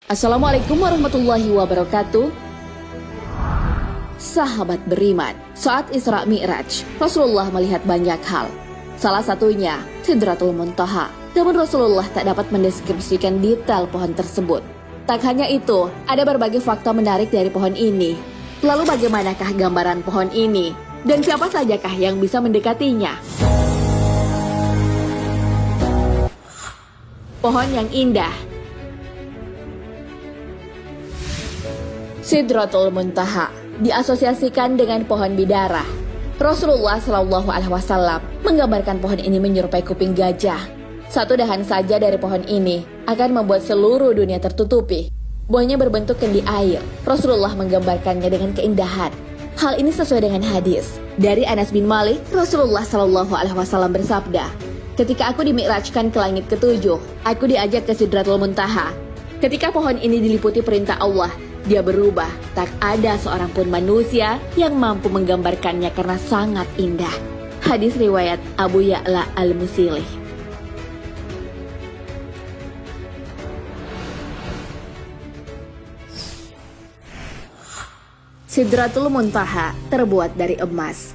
Assalamualaikum warahmatullahi wabarakatuh. Sahabat beriman, saat Isra Mi'raj, Rasulullah melihat banyak hal. Salah satunya, Sidratul Muntaha. Namun Rasulullah tak dapat mendeskripsikan detail pohon tersebut. Tak hanya itu, ada berbagai fakta menarik dari pohon ini. Lalu bagaimanakah gambaran pohon ini? Dan siapa sajakah yang bisa mendekatinya? Pohon yang indah. Sidratul Muntaha diasosiasikan dengan pohon bidara. Rasulullah Shallallahu Alaihi Wasallam menggambarkan pohon ini menyerupai kuping gajah. Satu dahan saja dari pohon ini akan membuat seluruh dunia tertutupi. Buahnya berbentuk kendi air. Rasulullah menggambarkannya dengan keindahan. Hal ini sesuai dengan hadis dari Anas bin Malik. Rasulullah Shallallahu Alaihi Wasallam bersabda, "Ketika aku dimi'rajkan ke langit ketujuh, aku diajak ke Sidratul Muntaha. Ketika pohon ini diliputi perintah Allah, dia berubah, tak ada seorang pun manusia yang mampu menggambarkannya karena sangat indah." Hadis riwayat Abu Ya'la Al-Musilih. Sidratul Muntaha terbuat dari emas.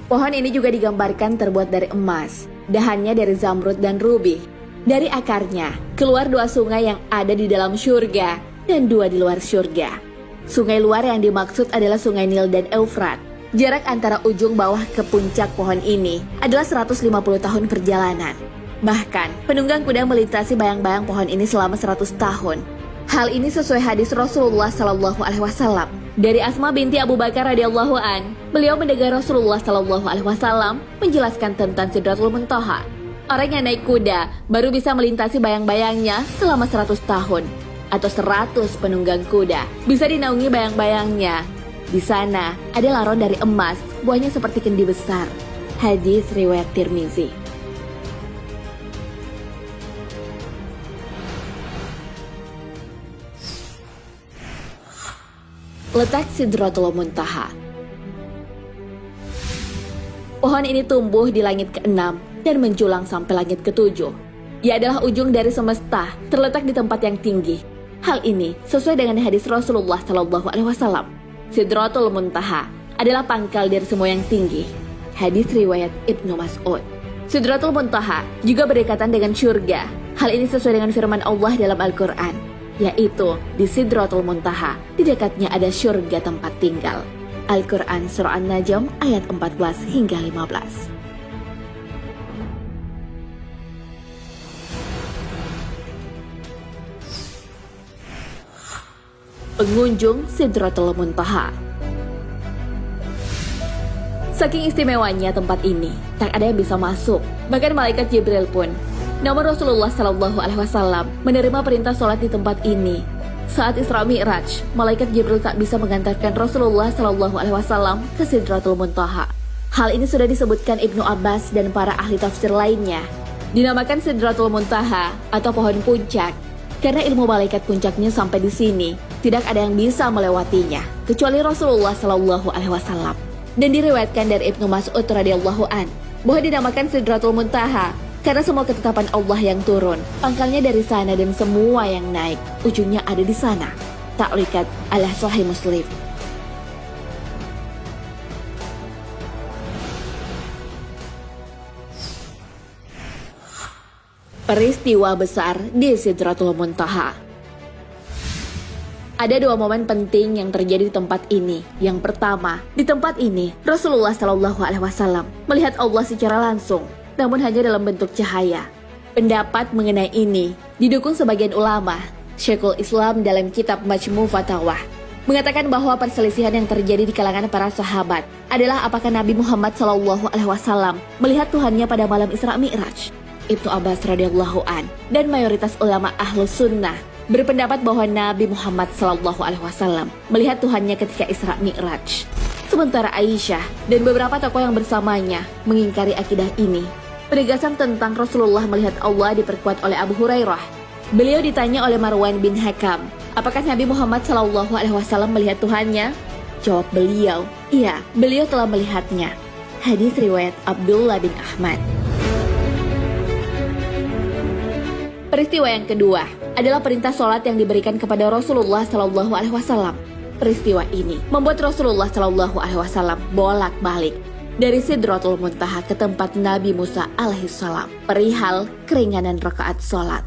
Pohon ini juga digambarkan terbuat dari emas, dahannya dari zamrud dan rubi. Dari akarnya keluar dua sungai yang ada di dalam syurga dan dua di luar syurga. Sungai luar yang dimaksud adalah sungai Nil dan Eufrat. Jarak antara ujung bawah ke puncak pohon ini adalah 150 tahun perjalanan. Bahkan, penunggang kuda melintasi bayang-bayang pohon ini selama 100 tahun. Hal ini sesuai hadis Rasulullah Shallallahu Alaihi Wasallam. Dari Asma binti Abu Bakar radhiyallahu an, beliau mendengar Rasulullah Shallallahu Alaihi Wasallam menjelaskan tentang Sidratul Muntaha. Orang yang naik kuda baru bisa melintasi bayang-bayangnya selama 100 tahun. Atau 100 penunggang kuda bisa dinaungi bayang-bayangnya. Di sana ada laron dari emas, buahnya seperti kendi besar. Hadis riwayat Tirmizi. Letak Sidratul Muntaha. Pohon ini tumbuh di langit ke-6 dan menjulang sampai langit ke-7. Ia adalah ujung dari semesta, terletak di tempat yang tinggi. Hal ini sesuai dengan hadis Rasulullah Shallallahu Alaihi Wasallam. Sidratul Muntaha adalah pangkal dari semua yang tinggi. Hadis riwayat Ibnu Mas'ud. Sidratul Muntaha juga berdekatan dengan syurga. Hal ini sesuai dengan firman Allah dalam Al-Quran, yaitu di Sidratul Muntaha, di dekatnya ada syurga tempat tinggal. Al-Quran Surah An-Najm ayat 14 hingga 15. Pengunjung Sidratul Muntaha. Saking istimewanya tempat ini, tak ada yang bisa masuk, bahkan malaikat Jibril pun. Namun Rasulullah Shallallahu Alaihi Wasallam menerima perintah sholat di tempat ini. Saat Isra Mi'raj, malaikat Jibril tak bisa mengantarkan Rasulullah Shallallahu Alaihi Wasallam ke Sidratul Muntaha. Hal ini sudah disebutkan Ibnu Abbas dan para ahli tafsir lainnya. Dinamakan Sidratul Muntaha atau pohon puncak karena ilmu malaikat puncaknya sampai di sini. Tidak ada yang bisa melewatinya kecuali Rasulullah Shallallahu Alaihi Wasallam. Dan diriwayatkan dari Ibnu Mas'ud radhiyallahu an bahwa dinamakan Sidratul Muntaha karena semua ketetapan Allah yang turun, pangkalnya dari sana dan semua yang naik, ujungnya ada di sana. Ta'liqat ala Sahih Muslim. Peristiwa besar di Sidratul Muntaha. Ada dua momen penting yang terjadi di tempat ini. Yang pertama, di tempat ini Rasulullah Shallallahu Alaihi Wasallam melihat Allah secara langsung, namun hanya dalam bentuk cahaya. Pendapat mengenai ini didukung sebagian ulama. Syekhul Islam dalam kitab Majmu' Fatawah mengatakan bahwa perselisihan yang terjadi di kalangan para sahabat adalah apakah Nabi Muhammad Shallallahu Alaihi Wasallam melihat Tuhannya pada malam Isra Mi'raj. Ibnu Abbas radhiyallahu an dan mayoritas ulama Ahlus Sunnah berpendapat bahwa Nabi Muhammad SAW melihat Tuhannya ketika Isra Mi'raj. Sementara Aisyah dan beberapa tokoh yang bersamanya mengingkari akidah ini. Penegasan tentang Rasulullah melihat Allah diperkuat oleh Abu Hurairah. Beliau ditanya oleh Marwan bin Hakam, apakah Nabi Muhammad SAW melihat Tuhannya? Jawab beliau, iya, beliau telah melihatnya. Hadis riwayat Abdullah bin Ahmad. Peristiwa yang kedua adalah perintah sholat yang diberikan kepada Rasulullah SAW. Peristiwa ini membuat Rasulullah SAW bolak-balik dari Sidratul Muntaha ke tempat Nabi Musa alaihissalam perihal keringanan rakaat sholat.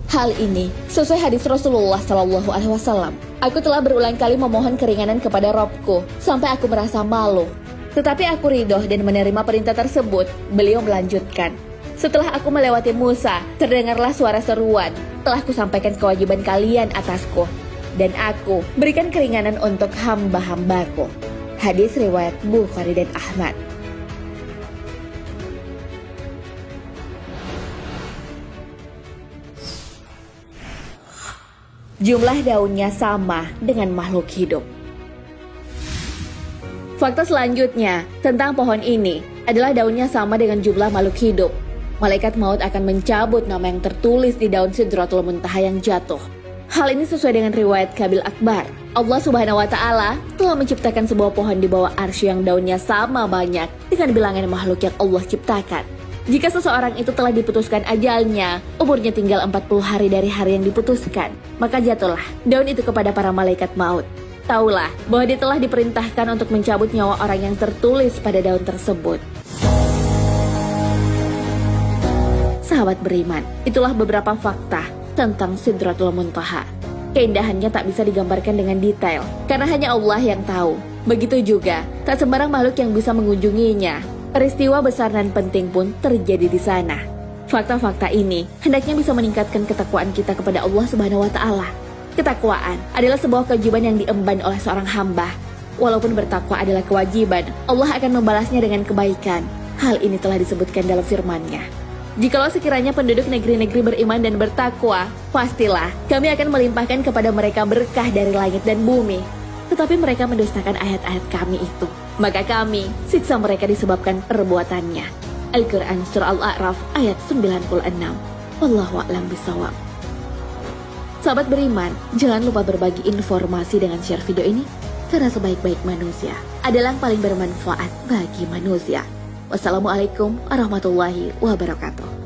Hal ini sesuai hadis Rasulullah SAW. Aku telah berulang kali memohon keringanan kepada Robku sampai aku merasa malu. Tetapi aku ridho dan menerima perintah tersebut. Beliau melanjutkan, setelah aku melewati Musa, terdengarlah suara seruan, telah kusampaikan kewajiban kalian atasku, dan aku berikan keringanan untuk hamba-hambaku. Hadis riwayat Bukhari dan Ahmad. Jumlah daunnya sama dengan makhluk hidup. Fakta selanjutnya tentang pohon ini adalah daunnya sama dengan jumlah makhluk hidup. Malaikat maut akan mencabut nama yang tertulis di daun Sidratul Muntaha yang jatuh. Hal ini sesuai dengan riwayat Kabil Akbar. Allah Subhanahu wa Ta'ala telah menciptakan sebuah pohon di bawah arsy yang daunnya sama banyak dengan bilangan makhluk yang Allah ciptakan. Jika seseorang itu telah diputuskan ajalnya, umurnya tinggal 40 hari dari hari yang diputuskan, maka jatuhlah daun itu kepada para malaikat maut. Taulah bahwa dia telah diperintahkan untuk mencabut nyawa orang yang tertulis pada daun tersebut. Sahabat beriman, itulah beberapa fakta tentang Sidratul Muntaha. Keindahannya tak bisa digambarkan dengan detail, karena hanya Allah yang tahu. Begitu juga, tak sembarang makhluk yang bisa mengunjunginya. Peristiwa besar dan penting pun terjadi di sana. Fakta-fakta ini hendaknya bisa meningkatkan ketakwaan kita kepada Allah Subhanahu wa Ta'ala. Ketakwaan adalah sebuah kewajiban yang diemban oleh seorang hamba. Walaupun bertakwa adalah kewajiban, Allah akan membalasnya dengan kebaikan. Hal ini telah disebutkan dalam firman-Nya. Jikalau sekiranya penduduk negeri-negeri beriman dan bertakwa, pastilah kami akan melimpahkan kepada mereka berkah dari langit dan bumi. Tetapi mereka mendustakan ayat-ayat kami itu. Maka kami siksa mereka disebabkan perbuatannya. Al-Quran Surah Al-A'raf ayat 96. Wallahu a'lam bishawab. Sahabat beriman, jangan lupa berbagi informasi dengan share video ini, karena sebaik-baik manusia adalah yang paling bermanfaat bagi manusia. Wassalamualaikum warahmatullahi wabarakatuh.